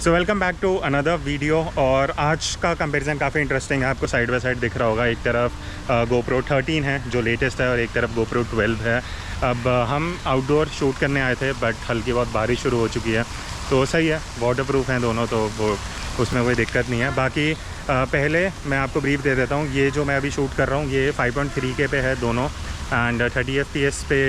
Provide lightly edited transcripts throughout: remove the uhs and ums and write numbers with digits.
So welcome back to another video. और आज का कंपैरिजन काफ़ी इंटरेस्टिंग है। आपको साइड बाय साइड दिख रहा होगा, एक तरफ GoPro 13 है जो लेटेस्ट है और एक तरफ GoPro 12 है। अब हम आउटडोर शूट करने आए थे बट हल्की बहुत बारिश शुरू हो चुकी है, तो सही है, वाटरप्रूफ हैं दोनों, तो वो उसमें कोई दिक्कत नहीं है। बाकी पहले मैं आपको ब्रीफ दे देता हूँ। ये जो मैं अभी शूट कर रहा हूँ ये 5.3K पे है दोनों, एंड 30 FPS पे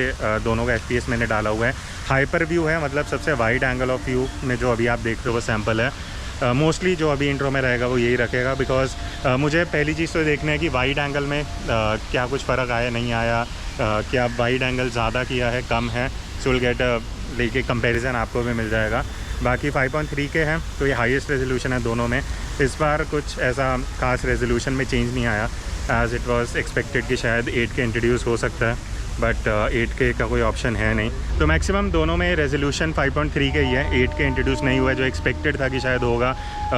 दोनों का FPS मैंने डाला हुआ है। हाइपर व्यू है, मतलब सबसे वाइड एंगल ऑफ व्यू में जो अभी आप देख रहे हो वो सैम्पल है। मोस्टली जो अभी इंट्रो में रहेगा वो यही रखेगा, बिकॉज़ मुझे पहली चीज़ तो देखना है कि वाइड एंगल में क्या कुछ फ़र्क आया नहीं आया, क्या वाइड एंगल ज़्यादा किया है कम है। सो विल गेट लेके कंपैरिजन आपको भी मिल जाएगा। बाकी 5.3K है तो ये हाईएस्ट रेजोल्यूशन है दोनों में। इस बार कुछ ऐसा खास रेजोल्यूशन में चेंज नहीं आया, एज़ इट वाज एक्सपेक्टेड कि शायद 8K इंट्रोड्यूस हो सकता है, बट 8K का कोई ऑप्शन है नहीं। तो मैक्सिमम दोनों में रेजोल्यूशन 5.3K ही है, 8K इंट्रोड्यूस नहीं हुआ है जो एक्सपेक्टेड था कि शायद होगा।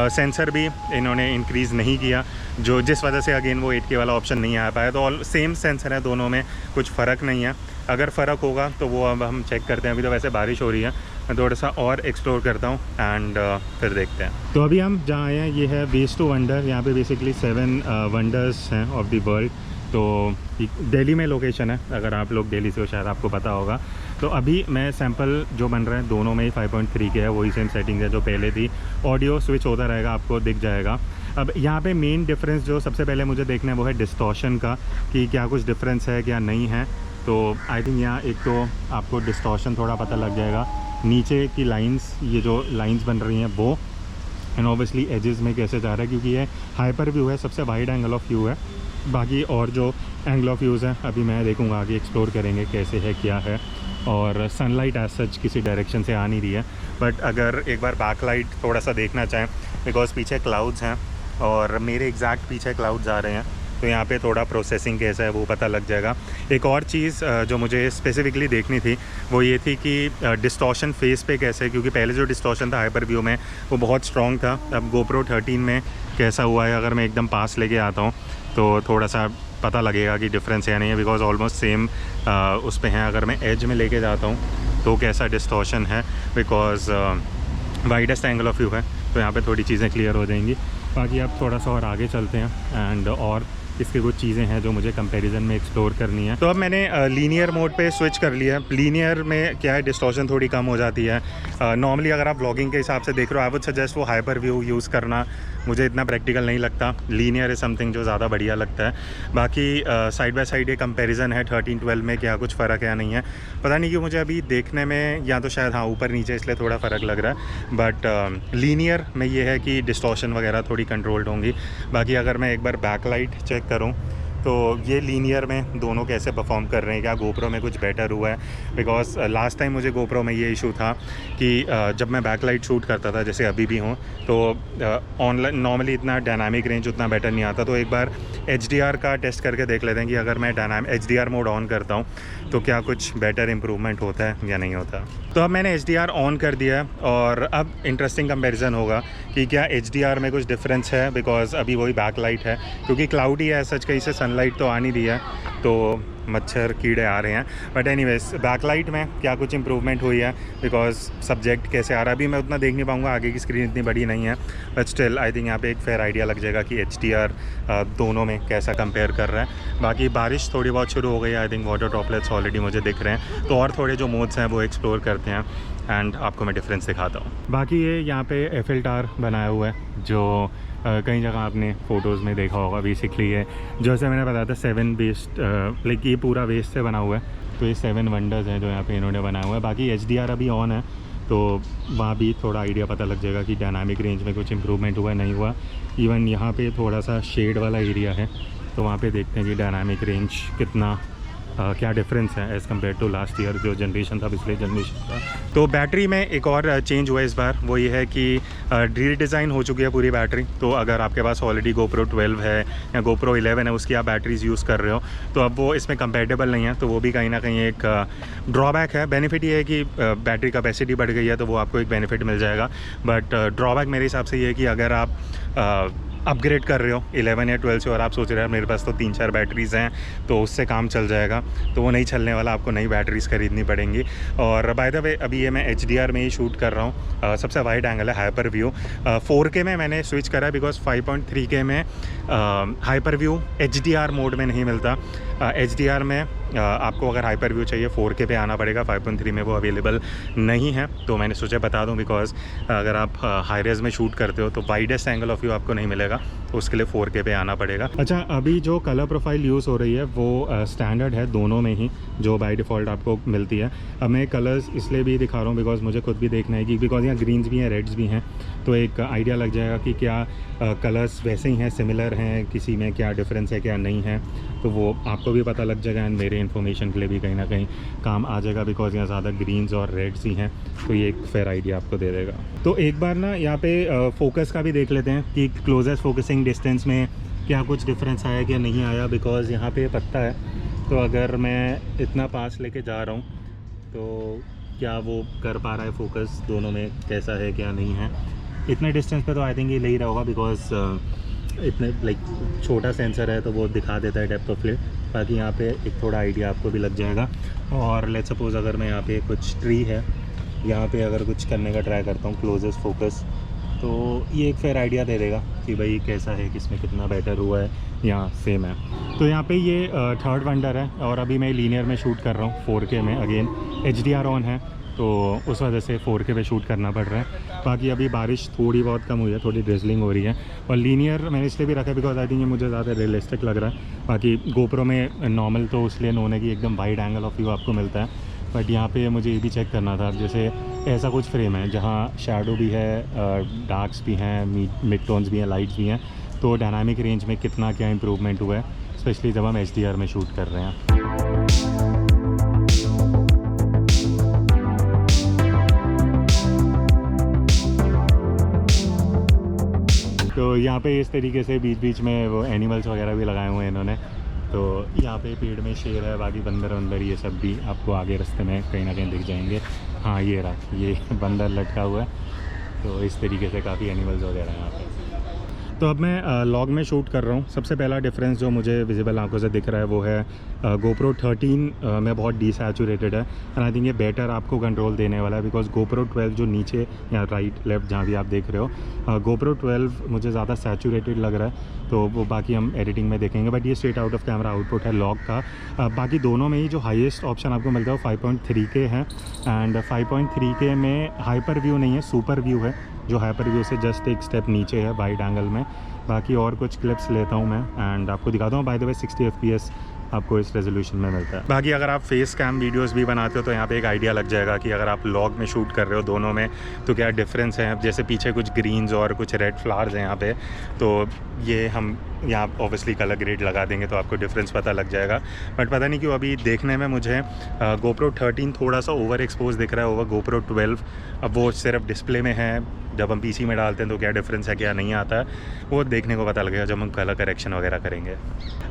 सेंसर भी इन्होंने इंक्रीज़ नहीं किया, जो जिस वजह से अगेन वो 8K वाला ऑप्शन नहीं आ पाया। तो ऑल सेम सेंसर है दोनों में, कुछ फ़र्क नहीं है। अगर फ़र्क होगा तो वो अब हम चेक करते हैं। अभी तो वैसे बारिश हो रही है, मैं थोड़ा सा और एक्सप्लोर करता हूँ एंड फिर देखते हैं। तो अभी हम जहाँ आए हैं ये है वेज टू वंडर। यहाँ पे बेसिकली 7 वंडर्स हैं ऑफ द वर्ल्ड। तो दिल्ली में लोकेशन है, अगर आप लोग दिल्ली से हो शायद आपको पता होगा। तो अभी मैं सैंपल जो बन रहा है दोनों में ही 5.3K है, वही सेम सेटिंग है जो पहले थी। ऑडियो स्विच होता रहेगा, आपको दिख जाएगा। अब यहाँ पे मेन डिफरेंस जो सबसे पहले मुझे देखना है वो है डिस्टॉर्शन का, कि क्या कुछ डिफरेंस है क्या नहीं है। तो आई थिंक यहाँ एक तो आपको डिस्टॉर्शन थोड़ा पता लग जाएगा, नीचे की लाइंस, ये जो लाइंस बन रही हैं वो, एंड ऑब्वियसली एजेस में कैसे जा रहा है, क्योंकि ये हाइपर व्यू है, सबसे वाइड एंगल ऑफ व्यू है। बाकी और जो एंगल ऑफ व्यूज़ हैं अभी मैं देखूंगा, आगे एक्सप्लोर करेंगे कैसे है क्या है। और सनलाइट एज सच किसी डायरेक्शन से आ नहीं रही है, बट अगर एक बार बैकलाइट थोड़ा सा देखना चाहें, बिकॉज पीछे क्लाउड्स हैं और मेरे एग्जैक्ट पीछे क्लाउड्स आ रहे हैं, तो यहाँ पे थोड़ा प्रोसेसिंग कैसा है वो पता लग जाएगा। एक और चीज़ जो मुझे स्पेसिफिकली देखनी थी वो ये थी कि डिस्टॉर्शन फेस पे कैसे है, क्योंकि पहले जो डिस्टॉर्शन था हाइपर व्यू में वो बहुत स्ट्रॉन्ग था। अब GoPro 13 में कैसा हुआ है, अगर मैं एकदम पास लेके आता हूँ तो थोड़ा सा पता लगेगा कि डिफरेंस है नहीं है, बिकॉज ऑलमोस्ट सेम उस पे हैं। अगर मैं एज में लेके जाता हूँ तो कैसा डिस्टॉर्शन है, because widest angle of view है, तो यहाँ पे थोड़ी चीज़ें क्लियर हो जाएंगी। बाकी अब थोड़ा सा और आगे चलते हैं एंड और इसकी कुछ चीज़ें हैं जो मुझे कंपैरिजन में एक्सप्लोर करनी है। तो अब मैंने लीनियर मोड पे स्विच कर लिया है। लीनियर में क्या है, डिस्टॉर्शन थोड़ी कम हो जाती है। नॉर्मली अगर आप व्लॉगिंग के हिसाब से देख रहे हो, आई वुड सजेस्ट वो हाइपर व्यू यूज़ करना, मुझे इतना प्रैक्टिकल नहीं लगता। लीनियर इज़ समथिंग जो ज़्यादा बढ़िया लगता है। बाकी साइड बाय साइड ये कंपैरिजन है 13-12 में, क्या कुछ फ़र्क है नहीं है पता नहीं क्यों मुझे अभी देखने में, या तो शायद हाँ ऊपर नीचे इसलिए थोड़ा फ़र्क लग रहा है, बट लीनियर में ये है कि डिस्टॉर्शन वगैरह थोड़ी कंट्रोल्ड होंगी। बाकी अगर मैं एक बार बैकलाइट चेक करूं तो ये लीनियर में दोनों कैसे परफॉर्म कर रहे हैं, क्या GoPro में कुछ बेटर हुआ है। बिकॉज लास्ट टाइम मुझे GoPro में ये इशू था कि जब मैं बैकलाइट शूट करता था, जैसे अभी भी हूँ, तो ऑनलाइन नॉर्मली इतना डायनामिक रेंज उतना बेटर नहीं आता। तो एक बार HDR का टेस्ट करके देख लेते हैं कि अगर मैं HDR मोड ऑन करता हूँ तो क्या कुछ बेटर इम्प्रूवमेंट होता है या नहीं होता। तो अब मैंने HDR ऑन कर दिया है और अब इंटरेस्टिंग कंपैरिजन होगा कि क्या HDR में कुछ डिफरेंस है, बिकॉज अभी वही बैकलाइट है, क्योंकि क्लाउडी है, सच कहीं से सनलाइट तो आ नहीं रही है, तो मच्छर कीड़े आ रहे हैं। बट एनीवेज बैकलाइट में क्या कुछ इंप्रूवमेंट हुई है, बिकॉज सब्जेक्ट कैसे आ रहा है अभी मैं उतना देख नहीं पाऊँगा, आगे की स्क्रीन इतनी बड़ी नहीं है, बट स्टिल आई थिंक यहाँ पे एक फेयर आइडिया लग जाएगा कि HDR दोनों में कैसा कंपेयर कर रहा है। बाकी बारिश थोड़ी बहुत शुरू हो गई है, I think water droplets already मुझे दिख रहे हैं, तो और थोड़े जो मोड्स हैं वो एक्सप्लोर करते हैं एंड आपको मैं डिफरेंस दिखाता हूँ। बाकी ये यहाँ पे एफिल टावर बनाया हुआ है, जो कई जगह आपने फ़ोटोज़ में देखा होगा। बेसिकली ये जैसे मैंने बताया था 7 बेस्ड, लाइक ये पूरा वेस्ट से बना हुआ है, तो ये 7 वंडर्स हैं जो यहाँ पे इन्होंने बनाया हुआ है। बाकी HDR अभी ऑन है, तो वहाँ भी थोड़ा आइडिया पता लग जाएगा कि डायनामिक रेंज में कुछ इंप्रूवमेंट हुआ नहीं हुआ। इवन यहाँ पे थोड़ा सा शेड वाला एरिया है, तो वहाँ पे देखते हैं कि डायनामिक रेंज कितना क्या डिफरेंस है as compared to last year जो जनरेशन था, पिछले जनरेशन का। तो बैटरी में एक और चेंज हुआ है इस बार, वो ये है कि रीडिज़ाइन हो चुकी है पूरी बैटरी। तो अगर आपके पास ऑलरेडी GoPro 12 है या GoPro 11 है, उसकी आप बैटरीज़ यूज़ कर रहे हो, तो अब वो इसमें कंपैटिबल नहीं है, तो वो भी कहीं ना कहीं एक ड्रॉबैक है। बेनिफिट ये है कि बैटरी कैपेसिटी बढ़ गई है, तो वो आपको एक बेनिफिट मिल जाएगा। बट ड्रॉबैक मेरे हिसाब से ये है कि अगर आप अपग्रेड कर रहे हो 11 या 12 से और आप सोच रहे हो मेरे पास तो 3-4 बैटरीज़ हैं तो उससे काम चल जाएगा, तो वो नहीं चलने वाला, आपको नई बैटरीज़ ख़रीदनी पड़ेंगी। और बाय द वे अभी ये मैं HDR में ही शूट कर रहा हूँ, सबसे वाइड एंगल है, हाइपर व्यू। 4K में मैंने स्विच करा बिकॉज 5.3K में हाइपर व्यू HDR मोड में नहीं मिलता। HDR में आपको अगर हाइपर व्यू चाहिए 4K पे आना पड़ेगा, 5.3 में वो अवेलेबल नहीं है। तो मैंने सोचा बता दूं बिकॉज अगर आप हाई रेज में शूट करते हो तो वाइडेस्ट एंगल ऑफ व्यू आपको नहीं मिलेगा, उसके लिए 4K पे आना पड़ेगा। अच्छा, अभी जो कलर प्रोफाइल यूज़ हो रही है वो स्टैंडर्ड है दोनों में ही, जो बाय डिफ़ॉल्ट आपको मिलती है। अब मैं कलर्स इसलिए भी दिखा रहा हूँ बिकॉज मुझे खुद भी देखना है कि बिकॉज यहाँ ग्रीन्स भी हैं, रेड्स भी हैं, तो एक आइडिया लग जाएगा कि क्या कलर्स वैसे ही हैं, सिमिलर हैं, किसी में क्या डिफरेंस है क्या नहीं है, तो वो आपको भी पता लग जाएगा एंड मेरे इन्फॉर्मेशन के लिए भी कहीं ना कहीं काम आ जाएगा बिकॉज यहाँ ज़्यादा ग्रीन्स और रेड्स ही हैं, तो ये एक फेयर आइडिया आपको दे देगा। तो एक बार ना यहाँ पे फोकस का भी देख लेते हैं कि क्लोजेस्ट फोकसिंग डिस्टेंस में क्या कुछ डिफरेंस आया क्या नहीं आया, बिकॉज यहाँ पे पता है तो अगर मैं इतना पास लेके जा रहा हूँ तो क्या वो कर पा रहा है फोकस, दोनों में कैसा है क्या नहीं है। इतने डिस्टेंस पे तो आई थिंक ये ले ही रहा होगा बिकॉज इतने लाइक छोटा सेंसर है तो वो दिखा देता है डेप्थ ऑफ फील्ड, ताकि यहाँ पे एक थोड़ा आइडिया आपको भी लग जाएगा। और लेट्स सपोज अगर मैं यहाँ पे कुछ ट्री है, यहाँ पे अगर कुछ करने का ट्राई करता हूँ क्लोजेस्ट फोकस, तो ये एक फेयर आइडिया दे देगा कि भाई कैसा है, किसमें कितना बेटर हुआ है या सेम है। तो यहाँ पे ये थर्ड वंडर है और अभी मैं लीनियर में शूट कर रहा हूँ 4K में, अगेन HDR ऑन है तो उस वजह से 4K पे शूट करना पड़ रहा है। बाकी अभी बारिश थोड़ी बहुत कम हुई है, थोड़ी ड्रिजलिंग हो रही है, और लीनियर मैंने इसलिए भी रखा है बिकॉज आई थिंक ये मुझे ज़्यादा रियलिस्टिक लग रहा है। बाकी गोप्रो में नॉर्मल तो इसलिए होने की एकदम वाइड एंगल ऑफ व्यू आपको मिलता है, बट यहाँ पे मुझे ये भी चेक करना था, जैसे ऐसा कुछ फ्रेम है जहाँ शैडो भी है, डार्क्स भी हैं, मिड टोन्स भी हैं, लाइट्स भी हैं, तो डायनामिक रेंज में कितना क्या इंप्रूवमेंट हुआ है, स्पेशली जब हम HDR में शूट कर रहे हैं। तो यहाँ पे इस तरीके से बीच बीच में वो एनिमल्स वगैरह भी लगाए हुए हैं इन्होंने, तो यहाँ पे पेड़ में शेर है, बाकी बंदर वंदर ये सब भी आपको आगे रास्ते में कहीं ना कहीं दिख जाएंगे। हाँ ये रहा, ये बंदर लटका हुआ है, तो इस तरीके से काफ़ी एनिमल्स वगैरह हैं यहाँ पे। तो अब मैं लॉग में शूट कर रहा हूँ। सबसे पहला डिफरेंस जो मुझे विजिबल आंखों से दिख रहा है वो है GoPro 13 में बहुत डीसैचुरेटेड है, एंड आई थिंक ये बेटर आपको कंट्रोल देने वाला है बिकॉज GoPro 12 जो नीचे या राइट लेफ्ट जहाँ भी आप देख रहे हो, GoPro 12 मुझे ज़्यादा सैचुरेटेड लग रहा है, तो वो बाकी हम एडिटिंग में देखेंगे, बट ये straight out of camera output है लॉग का। बाकी दोनों में ही जो हाईएस्ट ऑप्शन आपको मिलता है वो 5.3K है, एंड 5.3K में हाइपर व्यू नहीं है, सुपर व्यू है, जो हाइपर व्यू से जस्ट एक स्टेप नीचे है वाइड एंगल में। बाकी और कुछ क्लिप्स लेता हूँ मैं एंड आपको दिखाता हूँ। बाय द वे 60 FPS आपको इस रेजोल्यूशन में मिलता है। बाकी अगर आप फेस कैम वीडियोस भी बनाते हो तो यहाँ पे एक आइडिया लग जाएगा कि अगर आप लॉग में शूट कर रहे हो दोनों में तो क्या डिफरेंस है। जैसे पीछे कुछ ग्रीन्स और कुछ रेड फ्लावर्स हैं यहाँ पे, तो ये हम यहाँ ऑब्वियसली कलर ग्रेड लगा देंगे तो आपको डिफरेंस पता लग जाएगा। बट पता नहीं क्यों अभी देखने में मुझे GoPro 13 थोड़ा सा ओवर एक्सपोज दिख रहा है ओवर GoPro 12। अब वो सिर्फ डिस्प्ले में है, जब हम PC में डालते हैं तो क्या डिफरेंस है क्या नहीं आता है वो देखने को पता लगेगा जब हम कलर करेक्शन वगैरह करेंगे।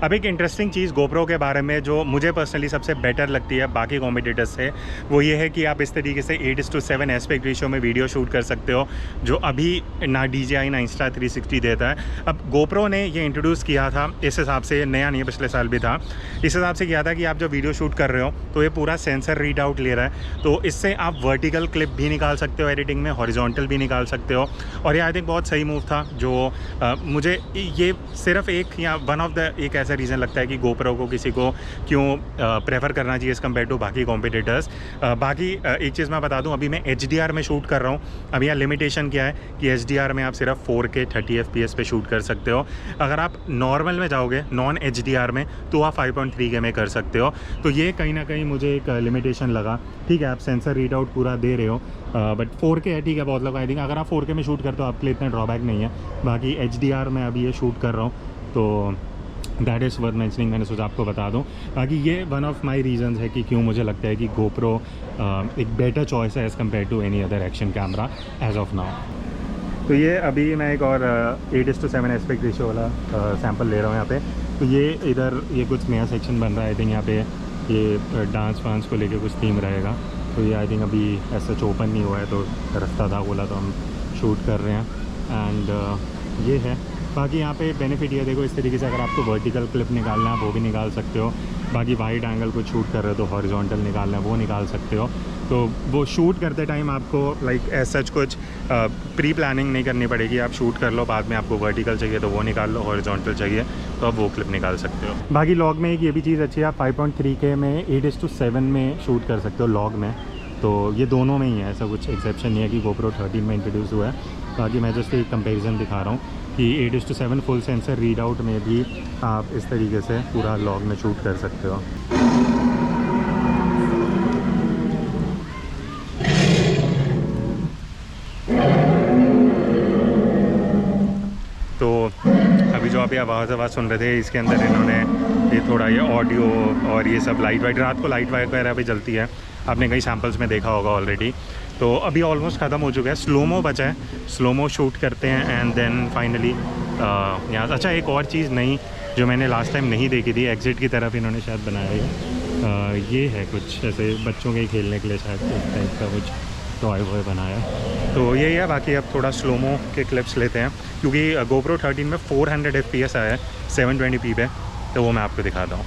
अब एक इंटरेस्टिंग चीज़ GoPro के बारे में जो मुझे पर्सनली सबसे बेटर लगती है बाकी कॉम्पिटिटर्स से, वो ये है कि आप इस तरीके से 8:7 एस्पेक्ट रेशियो में वीडियो शूट कर सकते हो, जो अभी ना DJI ना Insta360 देता है। अब GoPro ने ये इंट्रोड्यूस किया था, इस हिसाब से नया नहीं है, पिछले साल भी था, इस हिसाब से किया था कि आप जब वीडियो शूट कर रहे हो तो ये पूरा सेंसर रीड आउट ले रहा है, तो इससे आप वर्टिकल क्लिप भी निकाल सकते हो एडिटिंग में, हॉरिजॉन्टल भी निकाल सकते हो। और ये आई थिंक बहुत सही मूव था, जो मुझे ये सिर्फ एक या वन ऑफ द एक ऐसा रीज़न लगता है कि GoPro को किसी को क्यों प्रेफर करना चाहिए एज़ कम्पेयर टू बाकी कॉम्पिटिटर्स। बाकी एक चीज़ मैं बता दूं, अभी मैं HDR में शूट कर रहा हूं। अभी यहाँ लिमिटेशन क्या है कि HDR में आप सिर्फ 4K 30 FPS पे शूट कर सकते हो। अगर आप नॉर्मल में जाओगे नॉन HDR में तो आप 5.3K में कर सकते हो, तो ये कहीं ना कहीं मुझे एक लिमिटेशन लगा। ठीक है आप सेंसर रीड आउट पूरा दे रहे हो, बट 4K है, ठीक है बहुत लोग आई थिंक अगर आप 4K में शूट करते हो आपके लिए इतना ड्रॉबैक नहीं है। बाकी HDR में अभी ये शूट कर रहा हूँ तो दैट इज़ वर्थ मेंशनिंग, मैंने सोचा आपको बता दूं। बाकी ये वन ऑफ माई रीजंस है कि क्यों मुझे लगता है कि GoPro एक बेटर चॉइस है as compared to any other action camera as of now. तो ये अभी मैं एक और 8:7 एस्पेक्ट रेशियो वाला सैम्पल ले रहा हूँ यहाँ पे। तो ये इधर ये कुछ नया सेक्शन बन रहा है, आई थिंक यहाँ पे ये डांस वांस को लेके कुछ थीम रहेगा। तो ये आई थिंक अभी ऐसा ओपन नहीं हुआ है, तो रास्ता था बोला तो हम शूट कर रहे हैं। एंड ये है बाकी यहाँ पे बेनिफिट ये देखो, इस तरीके से अगर आपको वर्टिकल क्लिप निकालना है वो भी निकाल सकते हो। बाकी वाइड एंगल को शूट कर रहे हो तो हॉरिजॉन्टल निकालना है वो निकाल सकते हो। तो वो शूट करते टाइम आपको लाइक एज सच कुछ प्री प्लानिंग नहीं करनी पड़ेगी। आप शूट कर लो, बाद में आपको वर्टिकल चाहिए तो वो निकाल लो, हॉरिजॉन्टल चाहिए तो आप वो क्लिप निकाल सकते हो। बाकी लॉग में एक ये भी चीज़ अच्छी है, आप 5.3K में 8:7 में शूट कर सकते हो लॉग में। तो ये दोनों में ही है, ऐसा कुछ एक्सेप्शन नहीं है कि GoPro 13 में इंट्रोड्यूस हुआ है। बाकी मैं जस्ट एक कंपैरिजन दिखा रहा हूँ कि 8:7 फुल सेंसर रीड आउट में भी आप इस तरीके से पूरा लॉग में शूट कर सकते हो। तो अभी जो आप ये आवाज़ सुन रहे थे, इसके अंदर इन्होंने ये थोड़ा ये ऑडियो और ये सब लाइट वाइट, रात को लाइट वाइट वगैरह भी जलती है, आपने कई सैम्पल्स में देखा होगा ऑलरेडी। तो अभी ऑलमोस्ट ख़त्म हो चुका है, स्लोमो बचा है, स्लोमो शूट करते हैं एंड देन फाइनली यहाँ। अच्छा, एक और चीज़ नई जो मैंने लास्ट टाइम नहीं देखी थी, एग्जिट की तरफ इन्होंने शायद बनाया है, ये है कुछ ऐसे बच्चों के खेलने के लिए शायद एक टाइप का कुछ टॉय वॉय बनाया। तो यही है। बाकी अब थोड़ा स्लोमो के क्लिप्स लेते हैं, क्योंकि GoPro 13 में 400 FPS आया है 720p पे, तो वो मैं आपको दिखाता हूँ।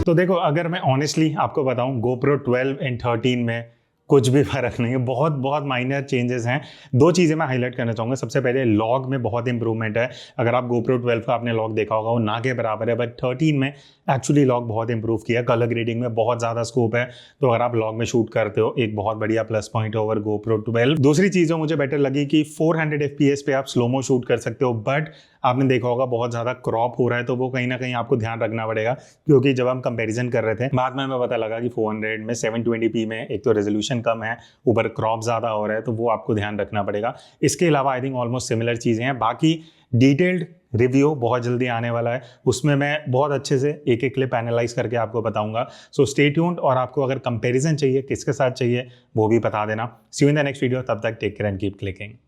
तो देखो, अगर मैं ऑनेस्टली आपको बताऊं, GoPro 12 एंड 13 में कुछ भी फ़र्क नहीं है, बहुत बहुत माइनर चेंजेस हैं। दो चीज़ें मैं हाईलाइट करना चाहूँगा। सबसे पहले लॉग में बहुत इंप्रूवमेंट है। अगर आप GoPro 12 का आपने लॉग देखा होगा, वो ना के बराबर है, बट 13 में एक्चुअली लॉग बहुत इंप्रूव किया। कलर ग्रेडिंग में बहुत ज़्यादा स्कोप है, तो अगर आप लॉग में शूट करते हो, एक बहुत बढ़िया प्लस पॉइंट ओवर GoPro 12। दूसरी चीज़ जो मुझे बेटर लगी कि 400 FPS पे आप स्लोमो शूट कर सकते हो, बट आपने देखा होगा बहुत ज़्यादा क्रॉप हो रहा है, तो वो कहीं ना कहीं आपको ध्यान रखना पड़ेगा, क्योंकि जब हम कंपैरिजन कर रहे थे बाद में हमें पता लगा कि 400 में 720p में एक तो रेजोल्यूशन कम है, ऊपर क्रॉप ज़्यादा हो रहा है, तो वो आपको ध्यान रखना पड़ेगा। इसके अलावा आई थिंक ऑलमोस्ट सिमिलर चीज़ें हैं। बाकी डिटेल्ड रिव्यू बहुत जल्दी आने वाला है, उसमें मैं बहुत अच्छे से एक एक क्लिप एनालाइज करके आपको बताऊंगा। सो स्टे ट्यून्ड, और आपको अगर कंपैरिजन चाहिए किसके साथ चाहिए वो भी बता देना। See you in the next video, तब तक take care and keep clicking.